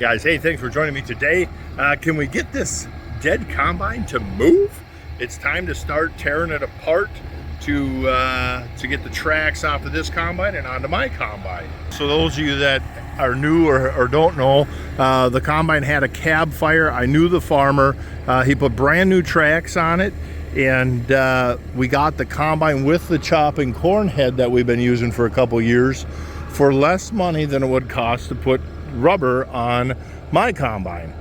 Guys, hey, thanks for joining me today. Can we get this dead combine to move? It's time to start tearing it apart to get the tracks off of this combine and onto my combine. So those of you that are new or don't know, the combine had a cab fire. I knew the farmer. He put brand new tracks on it, and we got the combine with the chopping corn head that we've been using for a couple years for less money than it would cost to put rubber on my combine.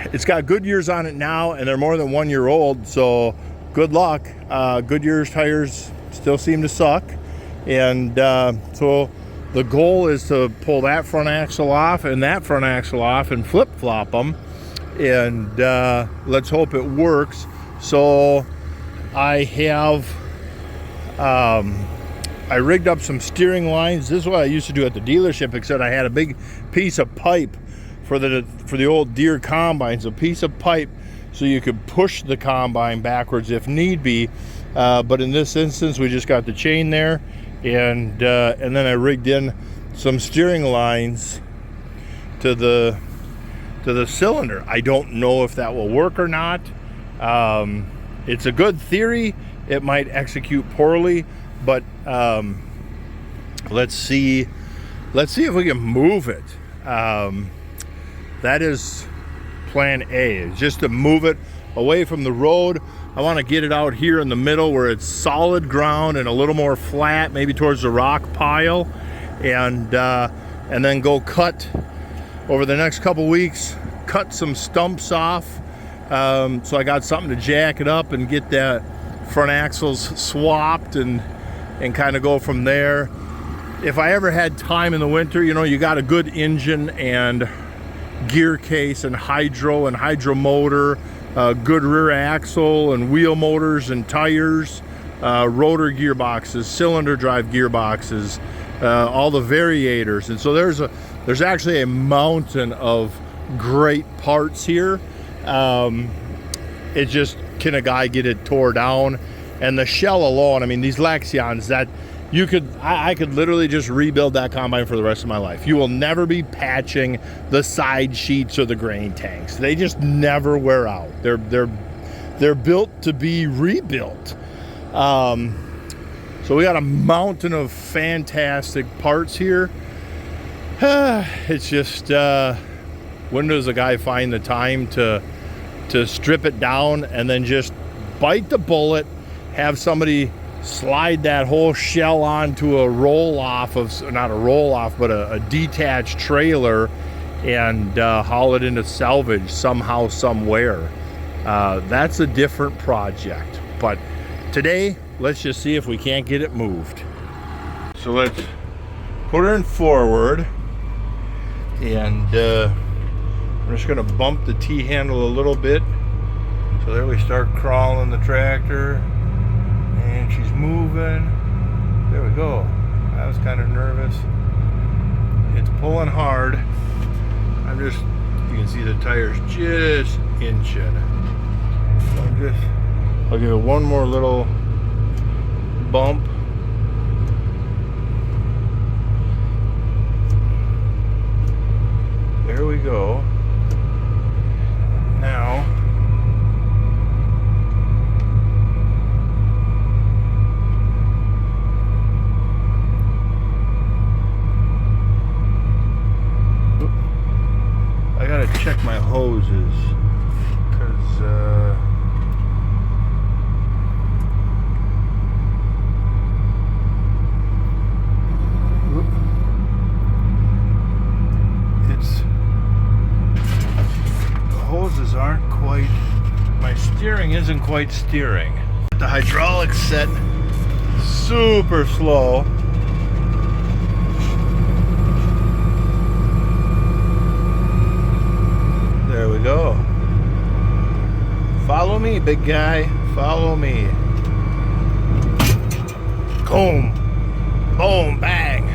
It's got Goodyears on it now, and they're more than 1 year old, so good luck. Goodyear's tires still seem to suck, and so the goal is to pull that front axle off and that front axle off and flip-flop them, and let's hope it works. So I have I rigged up some steering lines. This is what I used to do at the dealership, except I had a big piece of pipe for the old Deere combines, a piece of pipe so you could push the combine backwards if need be. But in this instance, we just got the chain there, and then I rigged in some steering lines to the cylinder. I don't know if that will work or not. It's a good theory. It might execute poorly, but let's see if we can move it. That is plan A, just to move it away from the road. I want to get it out here in the middle where it's solid ground and a little more flat, maybe towards the rock pile, and then go cut over the next couple weeks, cut some stumps off, so I got something to jack it up and get that front axles swapped and kind of go from there. If I ever had time in the winter, you know, you got a good engine and gear case and hydro motor, good rear axle and wheel motors and tires, rotor gearboxes, cylinder drive gearboxes, all the variators. And so there's actually a mountain of great parts here. It just, can a guy get it tore down? And the shell alone, I mean, these Lexions, that I could literally just rebuild that combine for the rest of my life. You will never be patching the side sheets or the grain tanks. They just never wear out. They're built to be rebuilt. So we got a mountain of fantastic parts here. It's just, when does a guy find the time to strip it down and then just bite the bullet, have somebody slide that whole shell onto a roll-off not a roll-off, but a detached trailer, and haul it into salvage somehow, somewhere. That's a different project. But today, let's just see if we can't get it moved. So let's put her in forward, and I'm just gonna bump the T-handle a little bit. So there we start crawling the tractor, and she's moving. There we go. I was kind of nervous. It's pulling hard. You can see the tires just inching. So I'll give it one more little bump. There we go. Now, I gotta check my hoses, because hoses aren't quite, my steering isn't quite steering. The hydraulics set super slow. There we go. Follow me, big guy. Follow me. Boom. Boom, bang.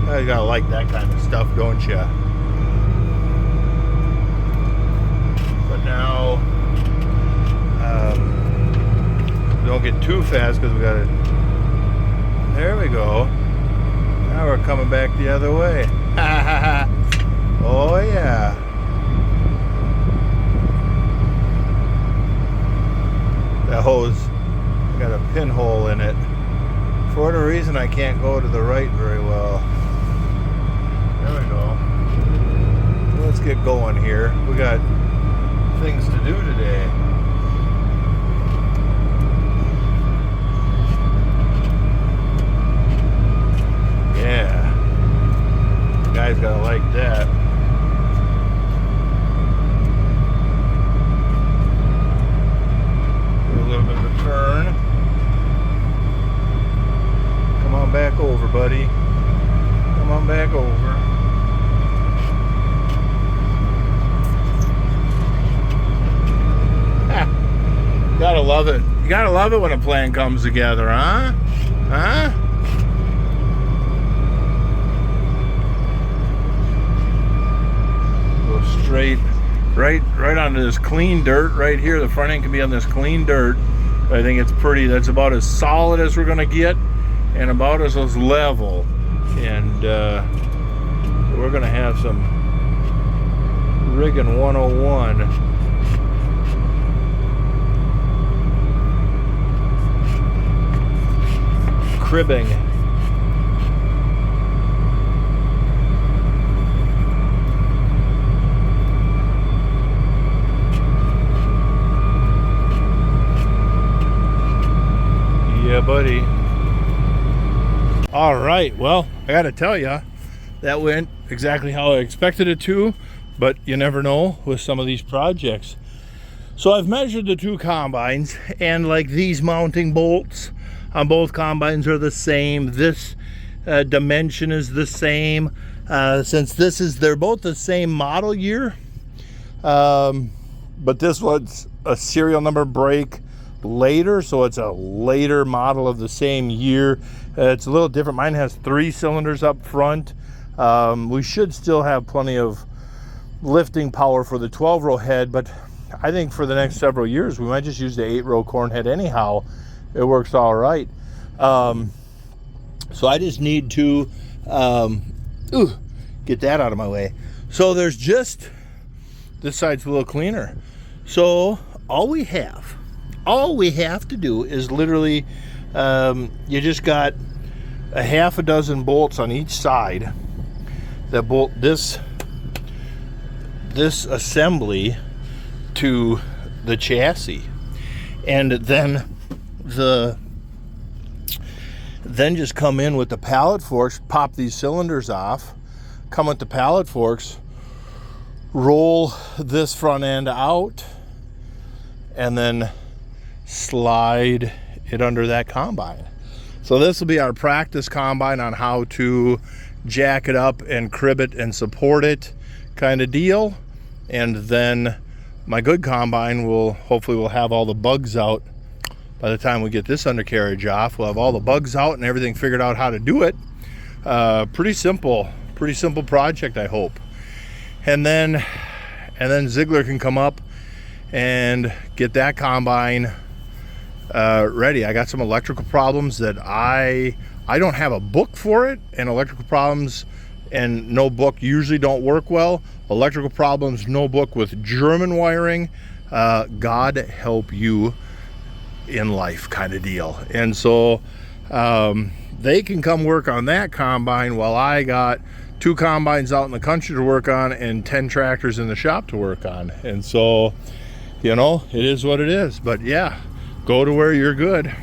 You gotta like that kind of stuff, don't you? Now, don't get too fast, because we got it. There we go. Now we're coming back the other way. Oh, can't go to the right very well. There we go. Let's get going here. We got things to do today. Yeah. You guys gotta like that. Do a little bit of a turn. Come on back over, buddy. Come on back over. Gotta love it. You gotta love it when a plan comes together, huh? Huh? Go straight, right onto this clean dirt right here. The front end can be on this clean dirt. I think it's pretty. That's about as solid as we're gonna get, and about as level. And we're gonna have some rigging 101. Cribbing. Yeah, buddy. All right, well, I gotta tell you, that went exactly how I expected it to, but you never know with some of these projects. So I've measured the two combines, and like these mounting bolts on both combines are the same. This dimension is the same. Since they're both the same model year, but this one's a serial number break later, so it's a later model of the same year. It's a little different. Mine has 3 cylinders up front. We should still have plenty of lifting power for the 12-row head, but I think for the next several years we might just use the 8-row corn head anyhow. It works all right. So I just need to get that out of my way. So there's just, this side's a little cleaner. So all we have to do is literally, you just got a half a dozen bolts on each side that bolt this assembly to the chassis, and then just come in with the pallet forks, pop these cylinders off, come with the pallet forks, roll this front end out, and then slide it under that combine. So this will be our practice combine on how to jack it up and crib it and support it kind of deal. And then my good combine will hopefully have all the bugs out. By the time we get this undercarriage off, we'll have all the bugs out and everything figured out how to do it. Pretty simple project, I hope. And then Ziegler can come up and get that combine ready. I got some electrical problems that I don't have a book for it, and electrical problems and no book usually don't work well. Electrical problems, no book with German wiring. God help you in life kind of deal. And so they can come work on that combine while I got 2 combines out in the country to work on and 10 tractors in the shop to work on. And so, you know, it is what it is. But yeah, go to where you're good.